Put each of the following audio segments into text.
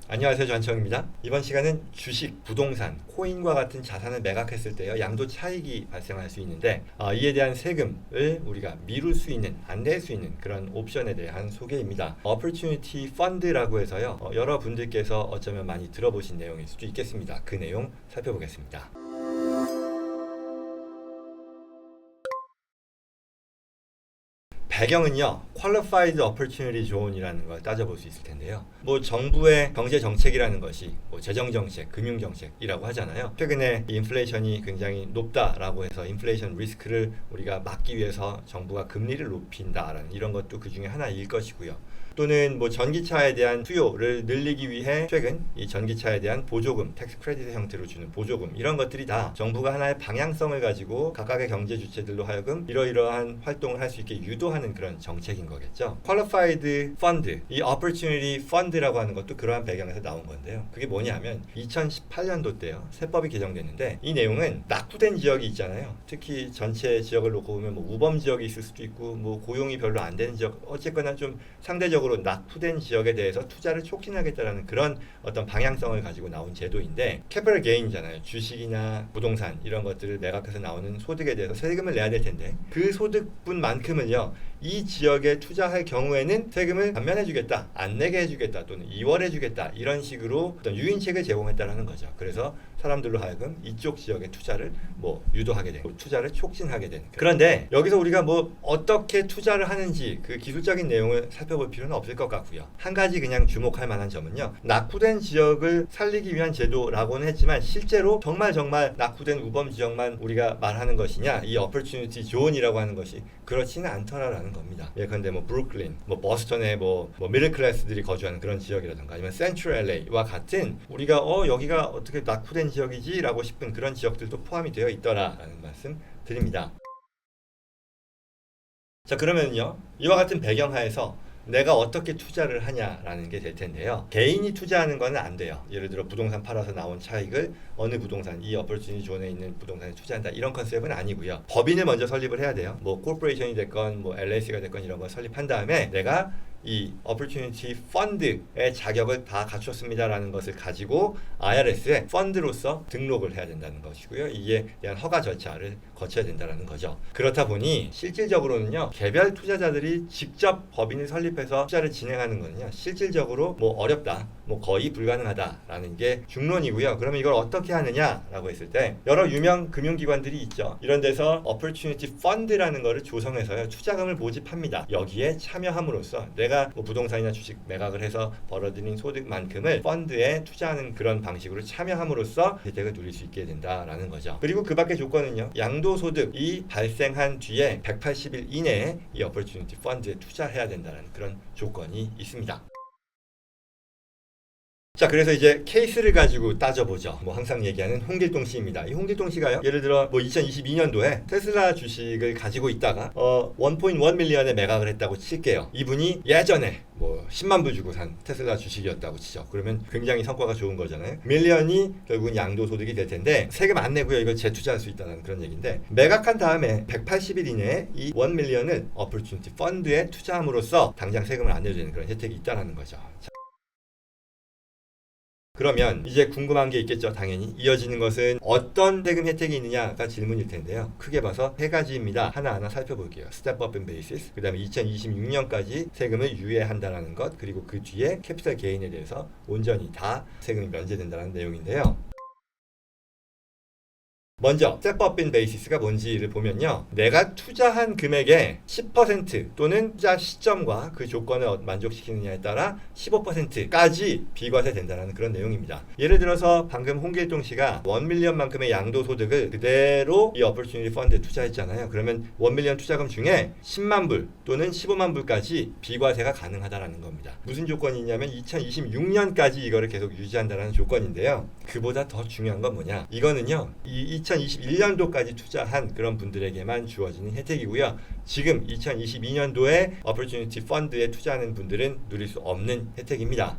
안녕하세요. 전청입니다. 이번 시간은 주식, 부동산, 코인과 같은 자산을 매각했을 때요, 양도 차익이 발생할 수 있는데 이에 대한 세금을 우리가 미룰 수 있는, 안 낼 수 있는 그런 옵션에 대한 소개입니다. Opportunity Fund라고 해서요, 여러분들께서 어쩌면 많이 들어보신 내용일 수도 있겠습니다. 그 내용 살펴보겠습니다. 배경은요, Qualified Opportunity Zone이라는 걸 따져볼 수 있을 텐데요. 정부의 경제 정책이라는 것이 재정 정책, 금융 정책이라고 하잖아요. 최근에 인플레이션이 굉장히 높다라고 해서 인플레이션 리스크를 우리가 막기 위해서 정부가 금리를 높인다라는 이런 것도 그 중에 하나일 것이고요. 또는 전기차에 대한 수요를 늘리기 위해 최근 이 전기차에 대한 보조금, 텍스 크레딧 형태로 주는 보조금, 이런 것들이 다 정부가 하나의 방향성을 가지고 각각의 경제 주체들로 하여금 이러이러한 활동을 할 수 있게 유도하는 그런 정책인 거겠죠. Qualified Fund, 이 Opportunity Fund라고 하는 것도 그러한 배경에서 나온 건데요. 그게 뭐냐면 2018년도 때요, 세법이 개정됐는데 이 내용은 낙후된 지역이 있잖아요. 특히 전체 지역을 놓고 보면 우범 지역이 있을 수도 있고 고용이 별로 안 되는 지역, 어쨌거나 좀 상대적으로 낙후된 지역에 대해서 투자를 촉진하겠다라는 그런 어떤 방향성을 가지고 나온 제도인데, 캐피털 게인이잖아요. 주식이나 부동산 이런 것들을 매각해서 나오는 소득에 대해서 세금을 내야 될 텐데 그 소득분만큼을요, 이 지역에 투자할 경우에는 세금을 감면해주겠다, 안 내게 해주겠다, 또는 이월해주겠다, 이런 식으로 어떤 유인책을 제공했다라는 거죠. 그래서 사람들로 하여금 이쪽 지역에 투자를 유도하게 되고 투자를 촉진하게 되는. 그런데 여기서 우리가 어떻게 투자를 하는지 그 기술적인 내용을 살펴볼 필요는 없을 것 같고요. 한 가지 그냥 주목할 만한 점은요, 낙후된 지역을 살리기 위한 제도라고는 했지만 실제로 정말 낙후된 우범 지역만 우리가 말하는 것이냐, 이 Opportunity Zone이라고 하는 것이 그렇지는 않더라라는 겁니다. 예컨대 브루클린, 버스턴의 미들 클래스들이 거주하는 그런 지역이라든가, 아니면 센트럴 LA와 같은 우리가 여기가 어떻게 낙후된 지역이지? 라고 싶은 그런 지역들도 포함이 되어 있더라라는 말씀 드립니다. 자, 그러면요, 이와 같은 배경하에서 내가 어떻게 투자를 하냐라는 게 될 텐데요. 개인이 투자하는 거는 안 돼요. 예를 들어 부동산 팔아서 나온 차익을 어느 부동산, 이 어퍼튜니티 존에 있는 부동산에 투자한다, 이런 컨셉은 아니고요. 법인을 먼저 설립을 해야 돼요. 코퍼레이션이 됐건 LLC가 됐건 이런 걸 설립한 다음에 내가 이 Opportunity Fund의 자격을 다 갖췄습니다라는 것을 가지고 IRS에 펀드로서 등록을 해야 된다는 것이고요. 이에 대한 허가 절차를 거쳐야 된다는 거죠. 그렇다 보니 실질적으로는요, 개별 투자자들이 직접 법인을 설립해서 투자를 진행하는 거는요, 실질적으로 어렵다, 거의 불가능하다라는 게 중론이고요. 그러면 이걸 어떻게 하느냐라고 했을 때 여러 유명 금융기관들이 있죠. 이런 데서 Opportunity Fund라는 거를 조성해서요, 투자금을 모집합니다. 여기에 참여함으로써 내가 부동산이나 주식 매각을 해서 벌어들인 소득만큼을 펀드에 투자하는 그런 방식으로 참여함으로써 혜택을 누릴 수 있게 된다라는 거죠. 그리고 그 밖의 조건은요, 양도소득이 발생한 뒤에 180일 이내에 이 Opportunity Fund에 투자해야 된다는 그런 조건이 있습니다. 자, 그래서 이제 케이스를 가지고 따져보죠. 항상 얘기하는 홍길동 씨입니다. 이 홍길동 씨가요, 예를 들어 2022년도에 테슬라 주식을 가지고 있다가 1.1 밀리언에 매각을 했다고 칠게요. 이분이 예전에 10만 불 주고 산 테슬라 주식이었다고 치죠. 그러면 굉장히 성과가 좋은 거잖아요. 밀리언이 결국은 양도소득이 될 텐데 세금 안 내고요, 이걸 재투자할 수 있다는 그런 얘기인데, 매각한 다음에 180일 이내에 이 1 밀리언을 Opportunity Fund에 투자함으로써 당장 세금을 안 내도 되는 그런 혜택이 있다는 거죠. 그러면 이제 궁금한 게 있겠죠. 당연히 이어지는 것은 어떤 세금 혜택이 있느냐가 질문일 텐데요. 크게 봐서 세 가지입니다. 하나하나 살펴볼게요. 스텝 업 앤 베이시스, 그 다음에 2026년까지 세금을 유예한다는 것, 그리고 그 뒤에 캐피털 게인에 대해서 온전히 다 세금이 면제된다는 내용인데요. 먼저 스텝 업 인 베이시스가 뭔지를 보면요, 내가 투자한 금액의 10% 또는 투자 시점과 그 조건을 만족시키느냐에 따라 15%까지 비과세 된다는 그런 내용입니다. 예를 들어서 방금 홍길동 씨가 1 밀리언만큼의 양도소득을 그대로 이 Opportunity Fund에 투자했잖아요. 그러면 1 밀리언 투자금 중에 10만 불 또는 15만 불까지 비과세가 가능하다는 겁니다. 무슨 조건이 있냐면 2026년까지 이거를 계속 유지한다는 조건인데요. 그보다 더 중요한 건 뭐냐, 이거는요, 이 2021년도까지 투자한 그런 분들에게만 주어지는 혜택이고요. 지금 2022년도에 Opportunity Fund에 투자하는 분들은 누릴 수 없는 혜택입니다.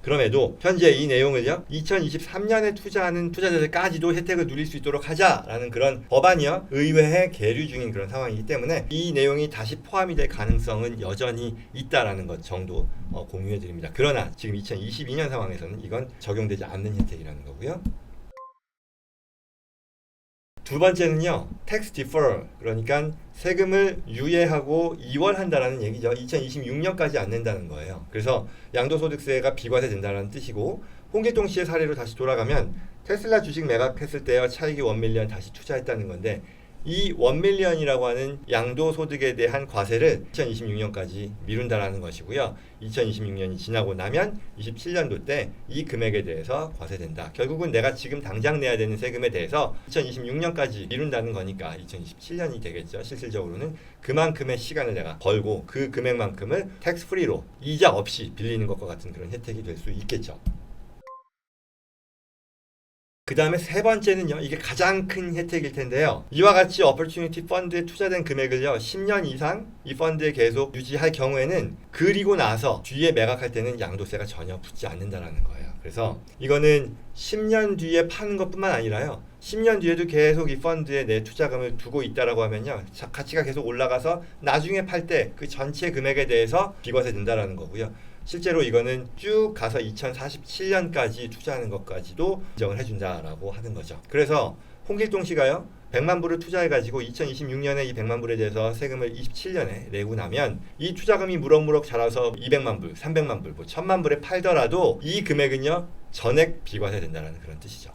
그럼에도 현재 이 내용을요 2023년에 투자하는 투자자들까지도 혜택을 누릴 수 있도록 하자라는 그런 법안이요 의회에 계류 중인 그런 상황이기 때문에 이 내용이 다시 포함이 될 가능성은 여전히 있다라는 것 정도 공유해 드립니다. 그러나 지금 2022년 상황에서는 이건 적용되지 않는 혜택이라는 거고요. 두 번째는요, tax defer, 그러니까 세금을 유예하고 이월한다라는 얘기죠. 2026년까지 안 낸다는 거예요. 그래서 양도소득세가 비과세된다는 뜻이고, 홍길동 씨의 사례로 다시 돌아가면 테슬라 주식 매각했을 때요 차익이 1밀리언 다시 투자했다는 건데, 이 1밀리언이라고 하는 양도소득에 대한 과세를 2026년까지 미룬다라는 것이고요. 2026년이 지나고 나면 27년도 때 이 금액에 대해서 과세된다. 결국은 내가 지금 당장 내야 되는 세금에 대해서 2026년까지 미룬다는 거니까 2027년이 되겠죠. 실질적으로는 그만큼의 시간을 내가 벌고 그 금액만큼을 텍스 프리로 이자 없이 빌리는 것과 같은 그런 혜택이 될 수 있겠죠. 그 다음에 세 번째는요, 이게 가장 큰 혜택일 텐데요. 이와 같이 어퍼튜니티 펀드에 투자된 금액을요 10년 이상 이 펀드에 계속 유지할 경우에는 그리고 나서 뒤에 매각할 때는 양도세가 전혀 붙지 않는다라는 거예요. 그래서 이거는 10년 뒤에 파는 것뿐만 아니라요 10년 뒤에도 계속 이 펀드에 내 투자금을 두고 있다라고 하면요 가치가 계속 올라가서 나중에 팔 때 그 전체 금액에 대해서 비과세 된다라는 거고요. 실제로 이거는 쭉 가서 2047년까지 투자하는 것까지도 인정을 해준다라고 하는 거죠. 그래서 홍길동 씨가요 100만 불을 투자해가지고 2026년에 이 100만 불에 대해서 세금을 27년에 내고 나면 이 투자금이 무럭무럭 자라서 200만 불, 300만 불, 뭐 1000만 불에 팔더라도 이 금액은요 전액 비과세 된다는 그런 뜻이죠.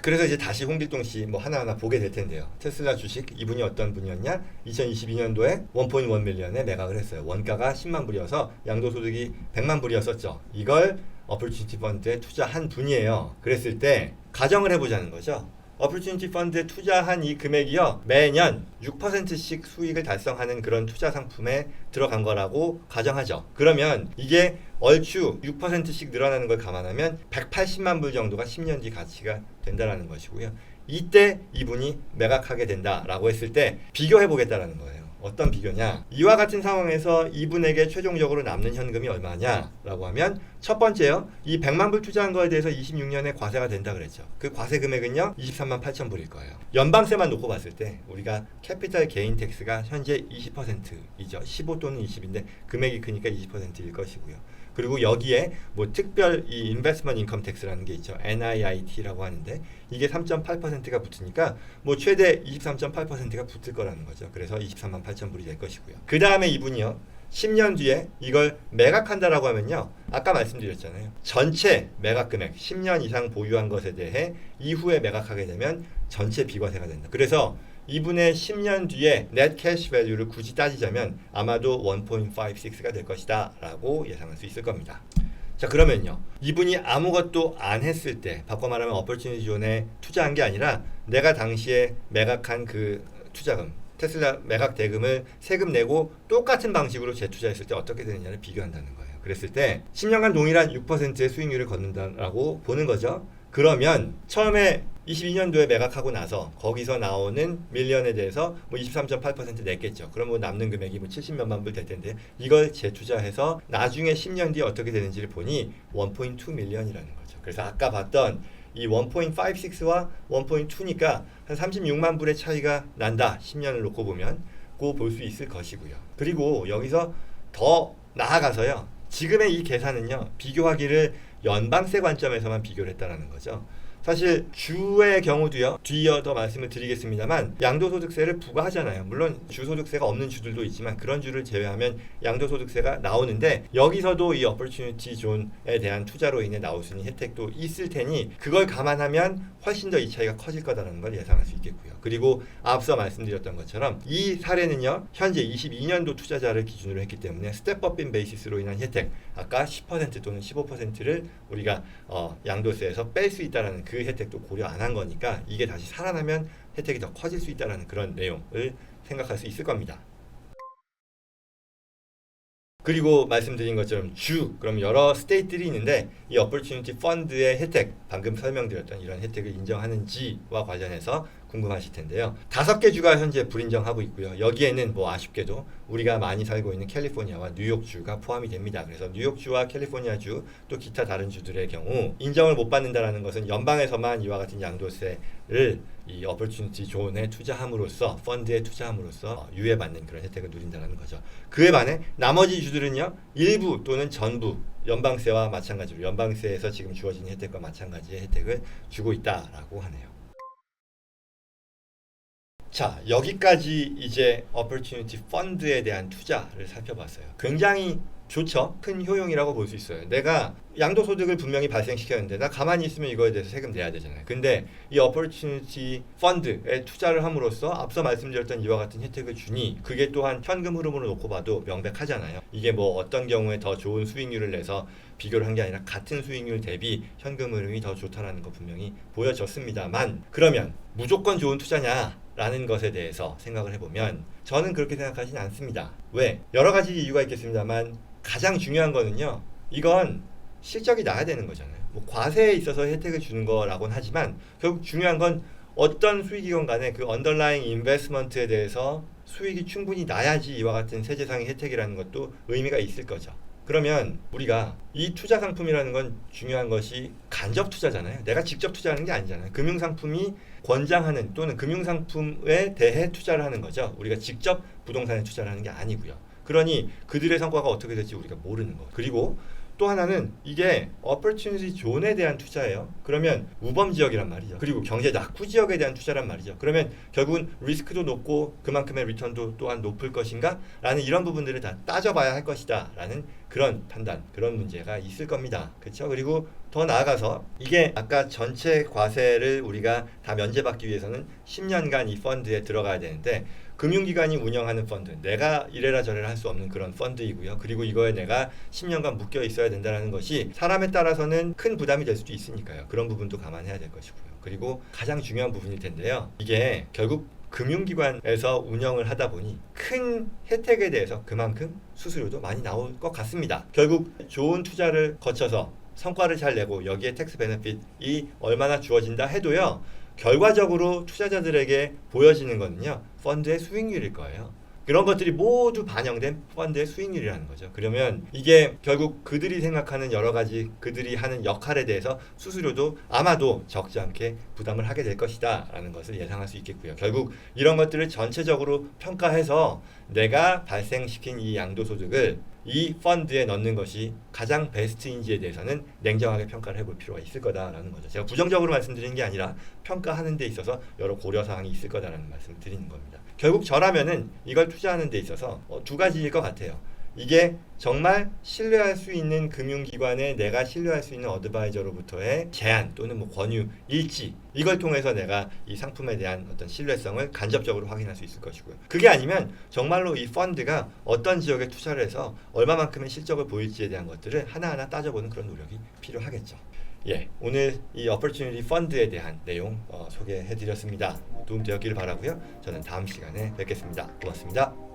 그래서 이제 다시 홍길동 씨 뭐 하나하나 보게 될 텐데요. 테슬라 주식 이분이 어떤 분이었냐? 2022년도에 1.1 밀리언에 매각을 했어요. 원가가 10만 불이어서 양도소득이 100만 불이었었죠. 이걸 어퍼튜니티 펀드에 투자한 분이에요. 그랬을 때 가정을 해보자는 거죠. 어퍼튜니티 펀드에 투자한 이 금액이요 매년 6%씩 수익을 달성하는 그런 투자 상품에 들어간 거라고 가정하죠. 그러면 이게 얼추 6%씩 늘어나는 걸 감안하면 180만 불 정도가 10년 뒤 가치가 된다라는 것이고요. 이때 이분이 매각하게 된다라고 했을 때 비교해 보겠다라는 거예요. 어떤 비교냐? 이와 같은 상황에서 이분에게 최종적으로 남는 현금이 얼마냐라고 하면 첫 번째요. 이 100만 불 투자한 거에 대해서 26년에 과세가 된다 그랬죠. 그 과세 금액은요. 23만 8천 불일 거예요. 연방세만 놓고 봤을 때 우리가 캐피탈 게인 텍스가 현재 20%이죠. 15 또는 20인데 금액이 크니까 20%일 것이고요. 그리고 여기에 뭐 특별 이 인베스트먼트 인컴 텍스라는 게 있죠. NIIT라고 하는데 이게 3.8%가 붙으니까 뭐 최대 23.8%가 붙을 거라는 거죠. 그래서 23만 8천 불이 될 것이고요. 그 다음에 이분이요. 10년 뒤에 이걸 매각한다라고 하면요. 아까 말씀드렸잖아요. 전체 매각 금액 10년 이상 보유한 것에 대해 이후에 매각하게 되면 전체 비과세가 된다. 그래서 이분의 10년 뒤에 net cash value를 굳이 따지자면 아마도 1.56가 될 것이다 라고 예상할 수 있을 겁니다. 자, 그러면요 이분이 아무것도 안 했을 때 바꿔 말하면 어퍼튜니티 존에 투자한 게 아니라 내가 당시에 매각한 그 투자금 테슬라 매각 대금을 세금 내고 똑같은 방식으로 재투자했을 때 어떻게 되느냐를 비교한다는 거예요. 그랬을 때 10년간 동일한 6%의 수익률을 거둔다라고 보는 거죠. 그러면 처음에 22년도에 매각하고 나서 거기서 나오는 밀리언에 대해서 뭐 23.8% 냈겠죠. 그럼 뭐 남는 금액이 뭐 70몇만 불 될 텐데 이걸 재투자해서 나중에 10년 뒤에 어떻게 되는지를 보니 1.2 밀리언이라는 거죠. 그래서 아까 봤던 이 1.56와 1.2니까 한 36만 불의 차이가 난다. 10년을 놓고 보면 고 볼 수 있을 것이고요. 그리고 여기서 더 나아가서요. 지금의 이 계산은요. 비교하기를 연방세 관점에서만 비교를 했다는 거죠. 사실 주의 경우도요. 뒤이어 더 말씀을 드리겠습니다만 양도소득세를 부과하잖아요. 물론 주소득세가 없는 주들도 있지만 그런 주를 제외하면 양도소득세가 나오는데 여기서도 이 어퍼튜니티 존에 대한 투자로 인해 나올 수 있는 혜택도 있을 테니 그걸 감안하면 훨씬 더 이 차이가 커질 거다라는 걸 예상할 수 있겠고요. 그리고 앞서 말씀드렸던 것처럼 이 사례는요. 현재 22년도 투자자를 기준으로 했기 때문에 스텝업인 베이시스로 인한 혜택 아까 10% 또는 15%를 우리가 양도세에서 뺄 수 있다는 그 혜택도 고려 안 한 거니까 이게 다시 살아나면 혜택이 더 커질 수 있다는 그런 내용을 생각할 수 있을 겁니다. 그리고 말씀드린 것처럼 그럼 여러 스테이트들이 있는데 이 어퍼튜니티 펀드의 혜택, 방금 설명드렸던 이런 혜택을 인정하는지와 관련해서 궁금하실 텐데요. 5개 주가 현재 불인정하고 있고요. 여기에는 뭐 아쉽게도 우리가 많이 살고 있는 캘리포니아와 뉴욕주가 포함이 됩니다. 그래서 뉴욕주와 캘리포니아주 또 기타 다른 주들의 경우 인정을 못 받는다라는 것은 연방에서만 이와 같은 양도세를 이 어퍼튜니티 존에 투자함으로써 펀드에 투자함으로써 유예받는 그런 혜택을 누린다는 거죠. 그에 반해 나머지 주들은요 일부 또는 전부 연방세와 마찬가지로 연방세에서 지금 주어진 혜택과 마찬가지의 혜택을 주고 있다라고 하네요. 자, 여기까지 이제 어퍼튜니티 펀드에 대한 투자를 살펴봤어요. 굉장히 좋죠. 큰 효용이라고 볼 수 있어요. 내가 양도소득을 분명히 발생시켰는데 나 가만히 있으면 이거에 대해서 세금 내야 되잖아요. 근데 이 어퍼튜니티 펀드에 투자를 함으로써 앞서 말씀드렸던 이와 같은 혜택을 주니 그게 또한 현금 흐름으로 놓고 봐도 명백하잖아요. 이게 뭐 어떤 경우에 더 좋은 수익률을 내서 비교를 한 게 아니라 같은 수익률 대비 현금 흐름이 더 좋다라는 거 분명히 보여졌습니다만 그러면 무조건 좋은 투자냐? 라는 것에 대해서 생각을 해보면 저는 그렇게 생각하지는 않습니다. 왜? 여러 가지 이유가 있겠습니다만 가장 중요한 거는요. 이건 실적이 나야 되는 거잖아요. 뭐 과세에 있어서 혜택을 주는 거라고는 하지만 결국 중요한 건 어떤 수익이건 간에 그 언더라잉 인베스트먼트에 대해서 수익이 충분히 나야지 이와 같은 세제상의 혜택이라는 것도 의미가 있을 거죠. 그러면 우리가 이 투자 상품이라는 건 중요한 것이 간접 투자잖아요. 내가 직접 투자하는 게 아니잖아요. 금융상품이 권장하는 또는 금융상품에 대해 투자를 하는 거죠. 우리가 직접 부동산에 투자를 하는 게 아니고요. 그러니 그들의 성과가 어떻게 될지 우리가 모르는 거. 그리고 또 하나는 이게 어퍼튜니티 존에 대한 투자예요. 그러면 우범 지역이란 말이죠. 그리고 경제 낙후 지역에 대한 투자란 말이죠. 그러면 결국은 리스크도 높고 그만큼의 리턴도 또한 높을 것인가? 라는 이런 부분들을 다 따져봐야 할 것이다. 라는 그런 판단, 그런 문제가 있을 겁니다. 그렇죠? 그리고 더 나아가서 이게 아까 전체 과세를 우리가 다 면제받기 위해서는 10년간 이 펀드에 들어가야 되는데 금융기관이 운영하는 펀드, 내가 이래라 저래라 할 수 없는 그런 펀드이고요. 그리고 이거에 내가 10년간 묶여 있어야 된다는 것이 사람에 따라서는 큰 부담이 될 수도 있으니까요. 그런 부분도 감안해야 될 것이고요. 그리고 가장 중요한 부분일 텐데요. 이게 결국 금융기관에서 운영을 하다 보니 큰 혜택에 대해서 그만큼 수수료도 많이 나올 것 같습니다. 결국 좋은 투자를 거쳐서 성과를 잘 내고 여기에 텍스 베네핏이 얼마나 주어진다 해도요. 결과적으로 투자자들에게 보여지는 거는요. 펀드의 수익률일 거예요. 그런 것들이 모두 반영된 펀드의 수익률이라는 거죠. 그러면 이게 결국 그들이 생각하는 여러 가지 그들이 하는 역할에 대해서 수수료도 아마도 적지 않게 부담을 하게 될 것이다 라는 것을 예상할 수 있겠고요. 결국 이런 것들을 전체적으로 평가해서 내가 발생시킨 이 양도소득을 이 펀드에 넣는 것이 가장 베스트인지에 대해서는 냉정하게 평가를 해볼 필요가 있을 거다라는 거죠. 제가 부정적으로 말씀드리는 게 아니라 평가하는 데 있어서 여러 고려사항이 있을 거다라는 말씀을 드리는 겁니다. 결국 저라면은 이걸 투자하는 데 있어서 두 가지일 것 같아요. 이게 정말 신뢰할 수 있는 금융기관에 내가 신뢰할 수 있는 어드바이저로부터의 제안 또는 뭐 권유, 일지 이걸 통해서 내가 이 상품에 대한 어떤 신뢰성을 간접적으로 확인할 수 있을 것이고요. 그게 아니면 정말로 이 펀드가 어떤 지역에 투자를 해서 얼마만큼의 실적을 보일지에 대한 것들을 하나하나 따져보는 그런 노력이 필요하겠죠. 예, 오늘 이 어퍼튜니티 펀드에 대한 내용 소개해드렸습니다. 도움되었기를 바라고요. 저는 다음 시간에 뵙겠습니다. 고맙습니다.